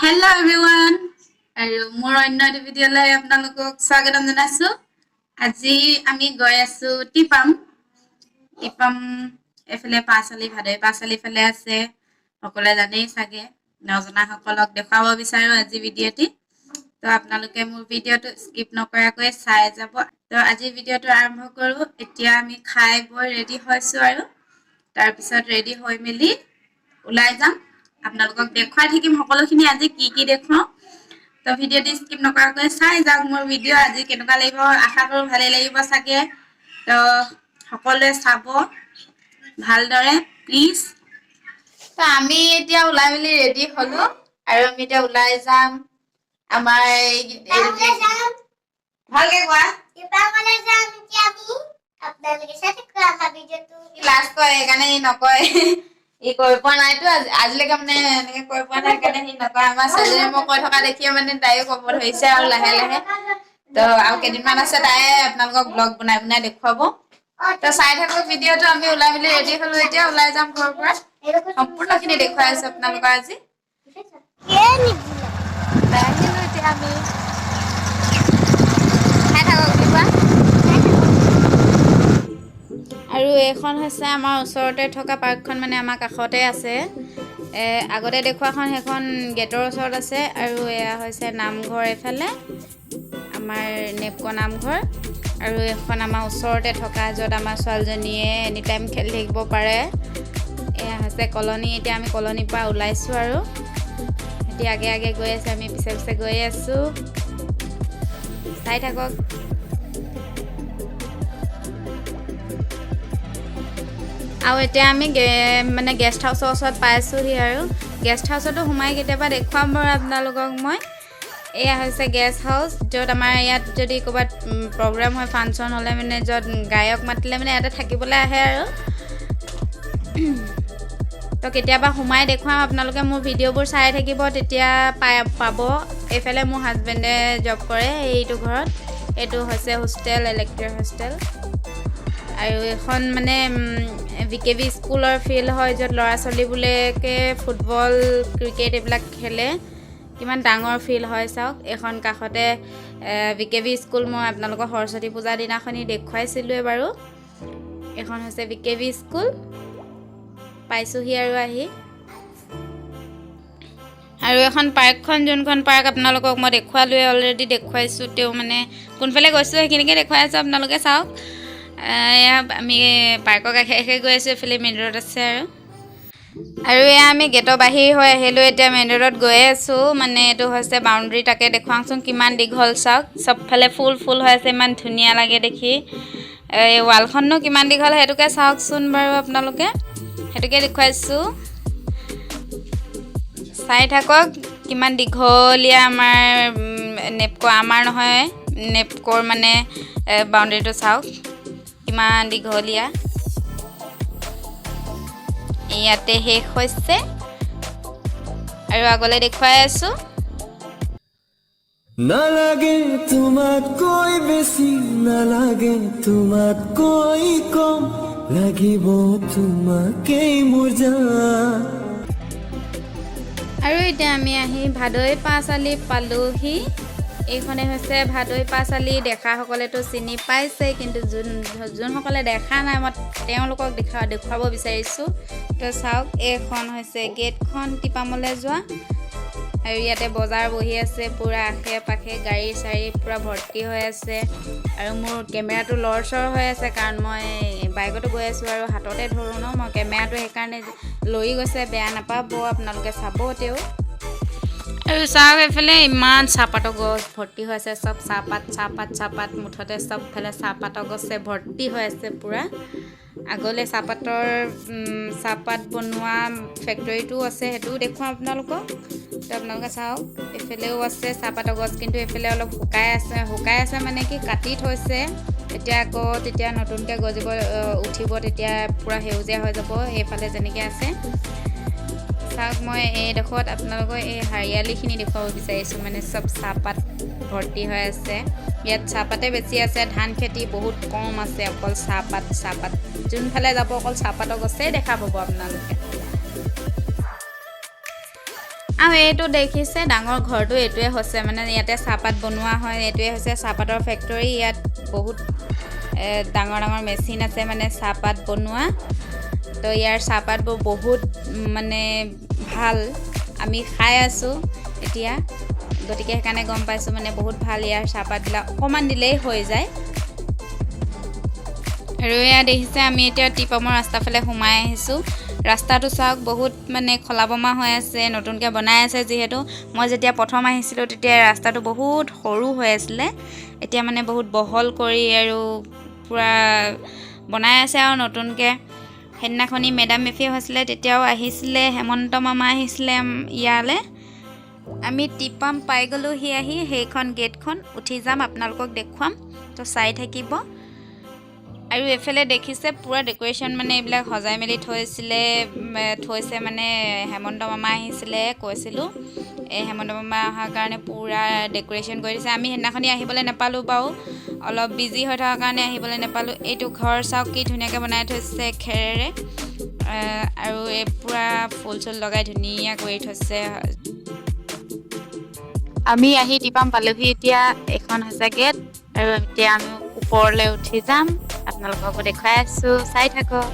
Hello everyone. আৰু মোৰ অন্য এটা ভিডিঅ'লৈ আপোনালোকক স্বাগতম জনাইছো। আজি আমি গৈ আছো টিপাম এফালে পাছালি ভাদৈ পাছালি ফালে আছে। সকলোৱে জানেই চাগে। নজনা সকলক দেখাব বিচাৰো আজি ভিডিঅ'টি। তো আপোনালোকে মোৰ ভিডিঅ'টো স্কিপ নকৰাকৈ চাই যাব। তো আজি ভিডিঅ'টো আৰম্ভ কৰো। এতিয়া আমি খাই বৈ ৰেডি হৈছো আৰু তাৰ পিছত ৰেডি হৈ মেলি ওলাই যাম। আপোনালোকক দেখাই থাকিম সকলোখিনি আজি কি দেখাও। তো ভিডিঅ'টি স্কিপ নকৰাকৈ চাই যাওক মোৰ ভিডিঅ' আজি কেনেকুৱা লাগিব আশা কৰো ভালে লাগিব চাগে। তো সকলোৱে চাব ভালদৰে প্লিজ। তো আমি এতিয়া ওলাই মেলি ৰেডি হলো আৰু আমি এতিয়া ওলাই যাম আমাৰ ভালকে কোৱা টিপামলে যাম এতিয়া আমি আপোনালোকে সাথে কোৱা ভিডিঅ'টো লাষ্ট কয় একানে নকয় ই কৈ পোৱা নাইতো আজিলৈকে মানে এনেকে কৈ পোৱা নাই কাৰণে সি নকয় আমাৰ ছেজনে মই কৈ থকা দেখিয়ে মানে তাইও ক'ব ধৰিছে আৰু লাহে লাহে। তো আৰু কেইদিনমান আছে তাই আপোনালোকক ব্লগ বনাই বনাই দেখুৱাব। তো চাই থাকক ভিডিঅ'টো আমি ওলাই মেলি ৰেডি হলো এতিয়া ওলাই যাম ঘৰৰ পৰা সম্পূৰ্ণখিনি দেখুৱাই আছো আপোনালোকক আজি। এতিয়া আমি খাই থাকক কিবা আৰু এইখন হৈছে আমাৰ ওচৰতে থকা পাৰ্কখন মানে আমাৰ কাষতে আছে। আগতে দেখুৱাখন সেইখন গেটৰ ওচৰত আছে আৰু এয়া হৈছে নামঘৰ এফালে আমাৰ নেপকো নামঘৰ আৰু এখন আমাৰ ওচৰতে থকা য'ত আমাৰ ছোৱালীজনীয়ে এনি টাইম খেলি থাকিব পাৰে। এয়া হৈছে কলনী। এতিয়া আমি কলনীৰ পৰা ওলাইছোঁ আৰু এতিয়া আগে আগে গৈ আছে আমি পিছে পিছে গৈ আছোঁ। চাই থাকক। আৰু এতিয়া আমি মানে গেষ্ট হাউচৰ ওচৰত পাইছোঁহি আৰু গেষ্ট হাউচতো সোমাই কেতিয়াবা দেখুৱাম বাৰু আপোনালোকক মই। এয়া হৈছে গেষ্ট হাউচ য'ত আমাৰ ইয়াত যদি ক'ৰবাত প্ৰগ্ৰাম হয় ফাংচন হ'লে মানে য'ত গায়ক মাতিলে মানে ইয়াতে থাকিবলৈ আহে আৰু তো কেতিয়াবা সোমাই দেখুৱাম আপোনালোকে মোৰ ভিডিঅ'বোৰ চাই থাকিব তেতিয়া পাব। এইফালে মোৰ হাজবেণ্ডে জব কৰে এইটো ঘৰত। এইটো হৈছে হোষ্টেল ইলেক্ট্ৰিক হোষ্টেল আৰু এখন মানে VKV স্কুলৰ ফিল্ড হয় য'ত ল'ৰা ছোৱালীবিলাকে ফুটবল ক্ৰিকেট এইবিলাক খেলে। কিমান ডাঙৰ ফিল্ড হয় চাওক। এখন কাষতে VKV স্কুল মই আপোনালোকৰ সৰস্বতী পূজাৰ দিনাখনি দেখুৱাইছিলোঁৱে বাৰু। এখন হৈছে VKV স্কুল পাইছোঁহি আৰু আহি আৰু এখন পাৰ্কখন যোনখন পাৰ্ক আপোনালোকক মই দেখুৱালোৱে অলৰেডি দেখুৱাইছোঁ তেওঁ মানে কোনফালে গৈছোঁ সেইখিনিকে দেখুৱাই আছোঁ আপোনালোকে চাওক। এয়া আমি পাৰ্কৰ কাষে কাষে গৈ আছোঁ। এইফালে মেইন ৰোড আছে আৰু এয়া আমি গেটৰ বাহিৰ হৈ আহিলোঁ। এতিয়া মেইন ৰোডত গৈ আছোঁ। মানে এইটো হৈছে বাউণ্ডেৰী তাকে দেখুৱাওঁচোন কিমান দীঘল চাওক। চবফালে ফুল ফুল হৈ আছে ইমান ধুনীয়া লাগে দেখি। এই ৱালখনো কিমান দীঘল সেইটোকে চাওকচোন বাৰু আপোনালোকে সেইটোকে দেখুৱাইছোঁ চাই থাকক কিমান দীঘলীয়া আমাৰ নেপকো আমাৰ নহয় নেপকোৰ মানে বাউণ্ডেৰীটো চাওক কিমান দীঘলীয়া। ইয়াতে শেষ হৈছে আৰু আগলৈ দেখুৱাই আছোঁ। নালাগে তোমাতকৈ বেছি নালাগে তোমাতকৈ কম লাগিব তোমাকেই মোৰ জান। আৰু এতিয়া আমি আহি ভাদৈ পাছালি পালোহি। এইখনে হৈছে ভাদৈ পাছালি। দেখাসকলেতো চিনি পাইছে কিন্তু যোনসকলে দেখা নাই মই তেওঁলোকক দেখুৱাব বিচাৰিছোঁ। তো চাওক এইখন হৈছে গেটখন টিপামলৈ যোৱা আৰু ইয়াতে বজাৰ বহি আছে পূৰা আশে পাশে গাড়ী চাড়ী পূৰা ভৰ্তি হৈ আছে আৰু মোৰ কেমেৰাটো লৰচৰ হৈ আছে কাৰণ মই বাইকতো গৈ আছোঁ আৰু হাততে ধৰোঁ ন মই কেমেৰাটো সেইকাৰণে লৈ গৈছে বেয়া নাপাব আপোনালোকে চাব তেওঁ। আৰু চাওক এইফালে ইমান চাহপাতৰ গছ ভৰ্তি হৈ আছে চব চাহপাত মুঠতে চবফালে চাহপাতৰ গছে ভৰ্তি হৈ আছে পূৰা। আগলৈ চাহপাত বনোৱা ফেক্টৰীটোও আছে সেইটোও দেখুৱাম আপোনালোকক। তো আপোনালোকে চাওক এইফালেও আছে চাহপাতৰ গছ কিন্তু এইফালে অলপ শুকাই আছে মানে কি কাটি থৈছে। তেতিয়া নতুনকৈ গজিব উঠিব তেতিয়া পূৰা সেউজীয়া হৈ যাব এইফালে যেনেকৈ আছে। চাওক মই এইডোখৰত আপোনালোকৰ এই হাৰিয়ালিখিনি দেখুৱাব বিচাৰিছোঁ মানে চব চাহপাত ভৰ্তি হৈ আছে। ইয়াত চাহপাতে বেছি আছে ধান খেতি বহুত কম আছে অকল চাহপাত যোনফালে যাব অকল চাহপাতৰ গছেই দেখা পাব আপোনালোকে। আৰু এইটো দেখিছে ডাঙৰ ঘৰটো এইটোৱে হৈছে মানে ইয়াতে চাহপাত বনোৱা হয়। এইটোৱে হৈছে চাহপাতৰ ফেক্টৰী। ইয়াত বহুত ডাঙৰ ডাঙৰ মেচিন আছে মানে চাহপাত বনোৱা। তো ইয়াৰ চাহপাতবোৰ বহুত মানে ভাল, আমি খাই আছোঁ এতিয়া, গতিকে সেইকাৰণে গম পাইছোঁ মানে বহুত ভাল ইয়াৰ চাহপাতবিলাক, অকণমান দিলেই হৈ যায়। আৰু এয়া দেখিছে আমি এতিয়া টিপামৰ ৰাস্তাৰ ফালে সোমাই আহিছোঁ। ৰাস্তাটো চাওক বহুত মানে খলা বমা হৈ আছে, নতুনকৈ বনাই আছে যিহেতু। মই যেতিয়া প্ৰথম আহিছিলোঁ তেতিয়া ৰাস্তাটো বহুত সৰু হৈ আছিলে, এতিয়া মানে বহুত বহল কৰি আৰু পূৰা বনাই আছে আৰু নতুনকৈ। সেইদিনাখনি মেডাম মেফি হৈছিলে তেতিয়াও আহিছিলে, হেমন্ত মামা আহিছিলে ইয়ালৈ। আমি টিপাম পাই গ'লোহি আহি, সেইখন গেটখন উঠি যাম, আপোনালোকক দেখুৱাম, তো চাই থাকিব। আৰু এইফালে দেখিছে পূৰা ডেক'ৰেশ্যন মানে এইবিলাক সজাই মেলি থৈছে মানে হেমন্ত মামা আহিছিলে কৈছিলোঁ। এই হেমন্ত মামা অহাৰ কাৰণে পূৰা ডেক'ৰেশ্যন কৰি দিছে। আমি সেইদিনাখনি আহিবলৈ নাপালোঁ বাৰু, অলপ বিজি হৈ থকাৰ কাৰণে আহিবলৈ নাপালোঁ। এইটো ঘৰ চাওক কি ধুনীয়াকৈ বনাই থৈছে খেৰেৰে, আৰু এই পূৰা ফুল চুল লগাই ধুনীয়া কৰি থৈছে। আমি আহি টিপাম পালোহি এতিয়া। এইখন হৈছে গেট, আৰু এতিয়া আমি ওপৰলৈ উঠি যাম, আপোনালোককো দেখুৱাই আছোঁ, চাই থাকক।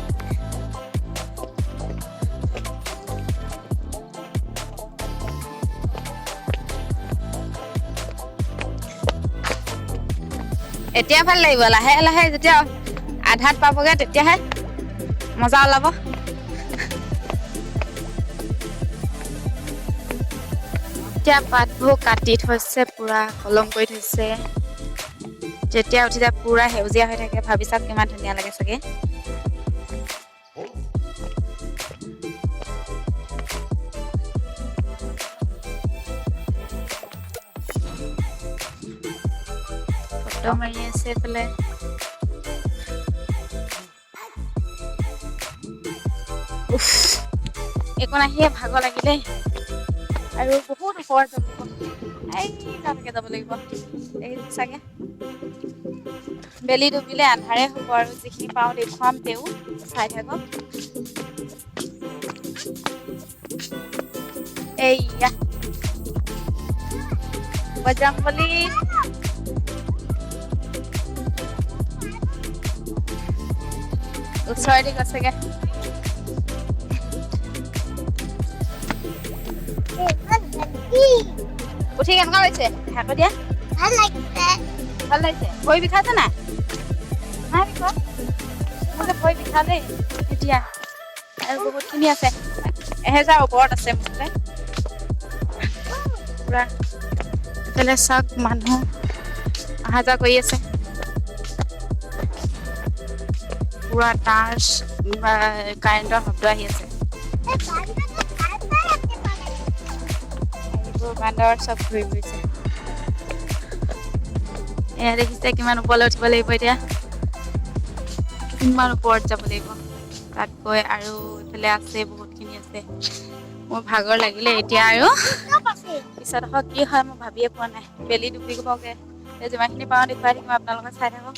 এতিয়া ভাল লাগিব, লাহে লাহে যেতিয়া আধাত পাবগৈ তেতিয়াহে মজা ওলাব। এতিয়া পাতবোৰ কাটি থৈছে, পূৰা কলম কৰি থৈছে। যেতিয়া উঠি যায় পূৰা সেউজীয়া হৈ থাকে, ভাবি চাওক কিমান ধুনীয়া লাগে চাগে। ফটো মাৰি আছে এইফালে। এইকণ আহিয়ে ভাগৰ লাগিলে, আৰু বহুত ওপৰত যাব লাগিব, এই তালৈকে যাব লাগিব। এই চাগে বেলি ডুবিলে আন্ধাৰে হ'ব, আৰু যিখিনি পাওঁ দেখুৱাম, তেওঁ চাই থাকক। এইয়া বজৰংবলী, ওচৰতে গৈছেগে। উঠি কেনেকুৱা হৈছে আকৌ দিয়া? ভাল লাগিছে। ভাল লাগিছে। ভৰি বিষাইছে নাই? নাই বিষোৱা। মোৰ যে ভৰি বিষালেই এতিয়া, আৰু বহুতখিনি আছে, 1000 ওপৰত আছে মুঠতে। পূৰা এইফালে চাওক মানুহ অহা যোৱা কৰি আছে। পূৰা তাঁৰ কাৰেণ্টৰ শব্দ আহি আছে। বান্দৰ চব ঘূৰি ফুৰিছে। এয়া দেখিছে কিমান ওপৰলৈ উঠিব লাগিব এতিয়া, কিমান ওপৰত যাব লাগিব তাত গৈ, আৰু এইফালে আছে বহুতখিনি আছে। মোৰ ভাগৰ লাগিলে এতিয়া, আৰু পিছত আকৌ কি হয় মই ভাবিয়ে পোৱা নাই। বেলি ডুবিবগে, যিমানখিনি পাওঁ দেখুৱাই থাকিম, আপোনালোকে চাই থাকক।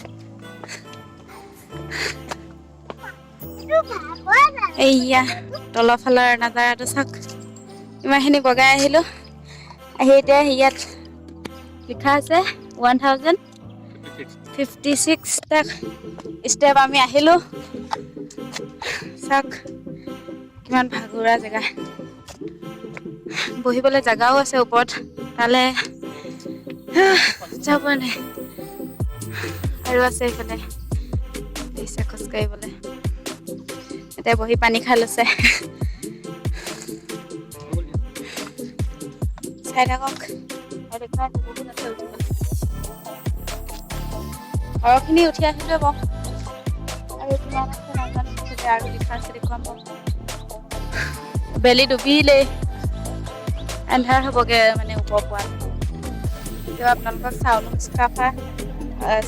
এইয়া তলৰ ফালৰ নাজাৰাটো চাওক, ইমানখিনি বগাই আহিলোঁ, আহি এতিয়া ইয়াত লিখা আছে 1056 ষ্টেপ আমি আহিলোঁ। চাওক কিমান ভাগৰুৱা জেগা, বহিবলৈ জেগাও আছে ওপৰত, তালৈ যাব নাই। আৰু আছে এইফালে দিছে খোজকাঢ়িবলৈ, এতিয়া বহি পানী খাই লৈছে। চাই থাকক, আৰু দেখুৱাই বহুত আছে উঠিবলৈ। ঘৰখিনি উঠি আহিলে বাৰু, আৰু কিমান আছে নাজানো, আৰু লিখা আছে দেখুৱাম বাৰু। বেলি ডুবিলেই, এন্ধাৰ হ'বগে মানে ওপৰ পোৱা। এতিয়া আপোনালোকক চাউলুং চুকাফা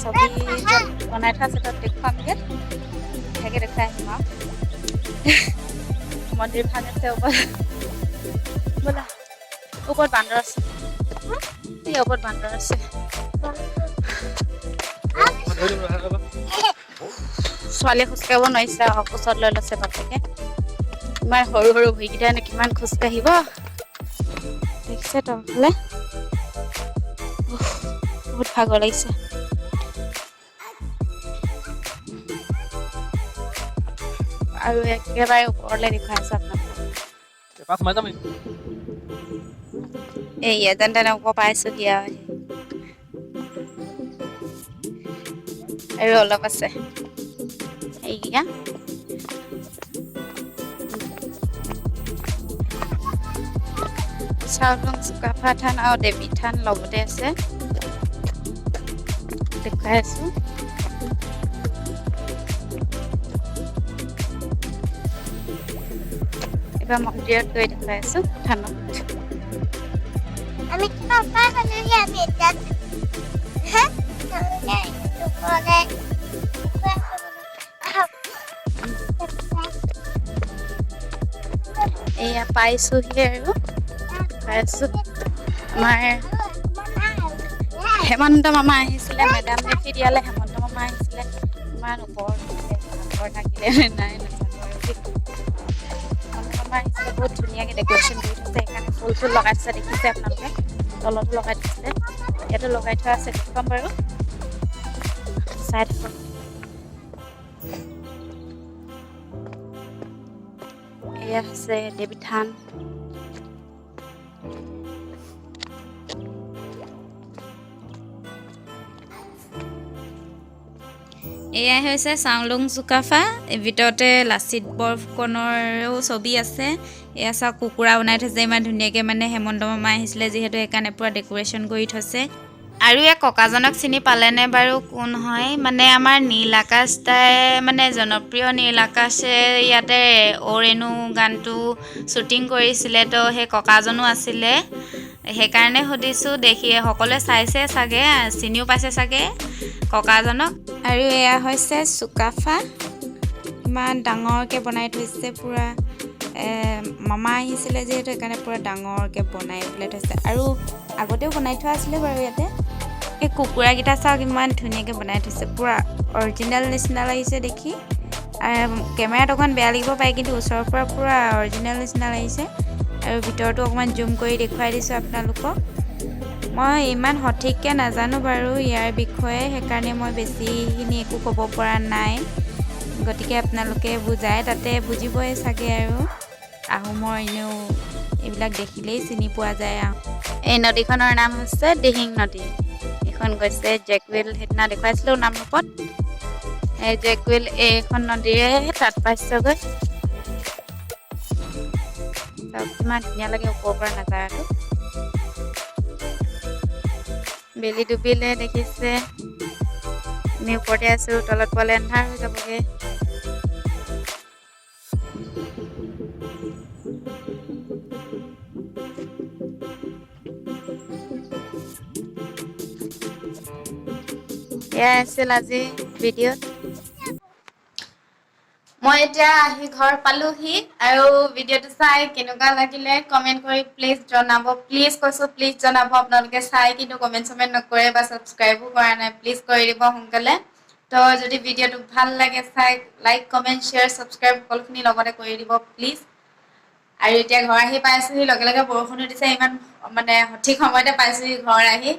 ছবি য'ত বনাই থোৱা আছে তাত দেখুৱামগৈ, ধুনীয়াকৈ দেখুৱাই আহিম আৰু। মন্দিৰ ভাগ আছে ওপৰত, ব'লা। ওপৰত বান্দৰ আছে, এই ওপৰত বান্দৰ আছে। ছোৱালীয়ে খোজকাঢ়িব নোৱাৰিছে আৰু কোচত লৈ লৈছে বাপেকে। ইমান সৰু সৰু ভৰিকেইটানো কিমান খোজকাঢ়িব। দেখিছে তলফালে বহুত ভাগৰ লাগিছে আৰু একেবাৰে ওপৰলৈ দেখুৱাইছো আপোনালোকক পাছ সোমাই যাম এইয়া যেন তেনে ওপৰ পাইছোহি আৰু অলপ আছে এইয়া চাউলুং চুকাফা থান আৰু দেৱী থান লগতে আছে দেখুৱাই আছো এবাৰ মন্দিৰত গৈ দেখুৱাই আছো থানত আমি কি পাপা খালি আমি এটা হে নাই তোকলে এয়া পাইছোহি আৰু পাইছো আমাৰ হেমন্ত মামা আহিছিলে মেডাম মেফি দিয়ালে হেমন্ত মামা আহিছিলে ইমান ওপৰত ঘৰ থাকিলে নাই নাজানো আৰু হেমন্ত মামা আহিছিলে বহুত ধুনীয়াকৈ ডেক'ৰেশ্যন কৰি থৈছে সেইকাৰণে ফুল চুল লগাই থৈছে দেখিছে আপোনালোকে তলতো লগাই থৈছিলে ইয়াতো লগাই থোৱা আছে দেখুৱাম বাৰু চাই থাকক এয়া আছে দেৱী থান এয়াই হৈছে চাউলুং চুকাফা এই ভিতৰতে লাচিত বৰফুকনৰো ছবি আছে এয়া চাওক কুকুৰা বনাই থৈছে ইমান ধুনীয়াকৈ মানে হেমন্ত মামা আহিছিলে যিহেতু সেইকাৰণে পূৰা ডেক'ৰেশ্যন কৰি থৈছে আৰু এই ককাজনক চিনি পালেনে বাৰু কোন হয় মানে আমাৰ নীল আকাশ দাই মানে জনপ্ৰিয় নীল আকাশে ইয়াতে অ'ৰেণু গানটো শ্বুটিং কৰিছিলে তো সেই ককাজনো আছিলে সেইকাৰণে সুধিছোঁ দেখি সকলোৱে চাইছে চাগে চিনিও পাইছে চাগে ককাজনক আৰু এয়া হৈছে চুকাফা ইমান ডাঙৰকৈ বনাই থৈছে পূৰা মামা আহিছিলে যিহেতু সেইকাৰণে পূৰা ডাঙৰকৈ বনাই পেলাই থৈছে আৰু আগতেও বনাই থোৱা আছিলে বাৰু ইয়াতে এই কুকুৰাকেইটা চাওক ইমান ধুনীয়াকৈ বনাই থৈছে পূৰা অৰিজিনেল নিচিনা লাগিছে দেখি কেমেৰাত অকণমান বেয়া লাগিব পাৰে কিন্তু ওচৰৰ পৰা পূৰা অৰিজিনেল নিচিনা লাগিছে আৰু ভিতৰতো অকণমান জুম কৰি দেখুৱাই দিছোঁ আপোনালোকক মই ইমান সঠিককৈ নাজানো বাৰু ইয়াৰ বিষয়ে সেইকাৰণে মই বেছিখিনি একো ক'ব পৰা নাই গতিকে আপোনালোকে বুজাই তাতে বুজিবই চাগে আৰু আহোমৰ এনেও এইবিলাক দেখিলেই চিনি পোৱা যায় এই নদীখনৰ নাম হৈছে দিহিং নদী এইখন গৈছে জেকৱেল সেইদিনা দেখুৱাইছিলোঁ নামৰূপত এই জেকৱেল এইখন নদীৰে তাত পাইছগৈ কিমান ধুনীয়া লাগে ওপৰৰ পৰা নাজাৰাটো বেলি ডুবিলে দেখিছে আমি ওপৰতে আছোঁ তলত গ'লে এন্ধাৰ হৈ যাবগৈ এয়াই আছিল আজি ভিডিঅ'ত মই এতিয়া আহি ঘৰ পালোহি আৰু ভিডিঅ'টো চাই কেনেকুৱা লাগিলে কমেণ্ট কৰি প্লিজ জনাব প্লিজ কৈছোঁ প্লিজ জনাব আপোনালোকে চাই কিন্তু কমেণ্ট চমেণ্ট নকৰে বা ছাবস্ক্ৰাইবো কৰা নাই প্লিজ কৰি দিব সোনকালে তো যদি ভিডিঅ'টো ভাল লাগে চাই লাইক কমেণ্ট শ্বেয়াৰ ছাবস্ক্ৰাইব সকলোখিনি লগতে কৰি দিব প্লিজ আৰু এতিয়া ঘৰ আহি পাইছোঁহি লগে লগে বৰষুণো দিছে ইমান মানে সঠিক সময়তে পাইছোঁহি ঘৰ আহি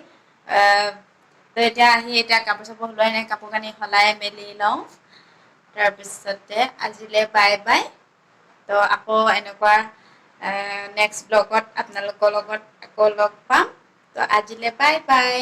তো এতিয়া আহি এতিয়া কাপোৰ চাপোৰ সলোৱাই নাই কাপোৰ কানি সলাই মেলি লওঁ তাৰপিছতে আজিলৈ বাই বাই তো আকৌ এনেকুৱা নেক্সট ব্লগত আপোনালোকৰ লগত আকৌ লগ পাম তো আজিলৈ বাই বাই